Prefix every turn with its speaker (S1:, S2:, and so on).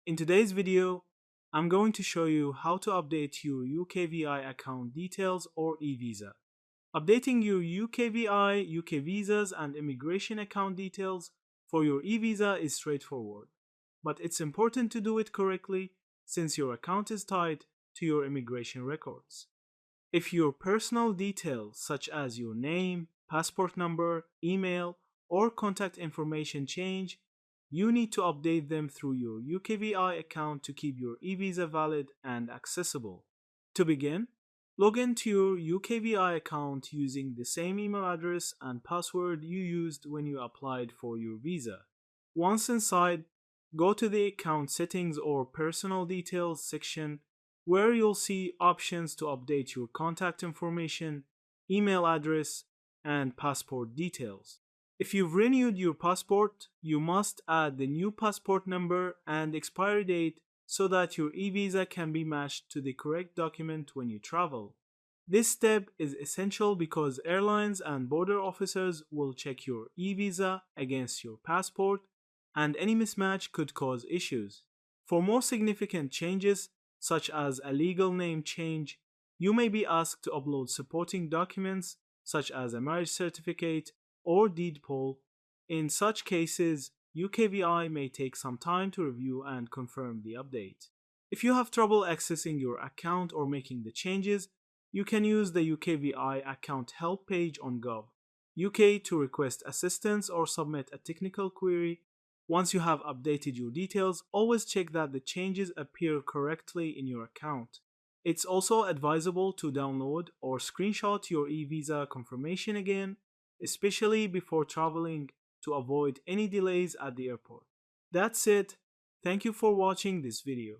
S1: In today's video, I'm going to show you how to update your UKVI account details or eVisa. Updating your UKVI, UK visas, and immigration account details for your eVisa is straightforward, but it's important to do it correctly since your account is tied to your immigration records. If your personal details such as your name, passport number, email, or contact information change, you need to update them through your UKVI account to keep your eVisa valid and accessible. To begin, log into your UKVI account using the same email address and password you used when you applied for your visa. Once inside, go to the account settings or personal details section where you'll see options to update your contact information, email address, and passport details. If you've renewed your passport, you must add the new passport number and expiry date so that your eVisa can be matched to the correct document when you travel. This step is essential because airlines and border officers will check your eVisa against your passport, and any mismatch could cause issues. For more significant changes, such as a legal name change, you may be asked to upload supporting documents such as a marriage certificate or deed poll. In such cases, UKVI may take some time to review and confirm the update. If you have trouble accessing your account or making the changes, you can use the UKVI account help page on Gov. UK to request assistance or submit a technical query. Once you have updated your details, always check that the changes appear correctly in your account. It's also advisable to download or screenshot your eVisa confirmation again, especially before traveling, to avoid any delays at the airport. That's it. Thank you for watching this video.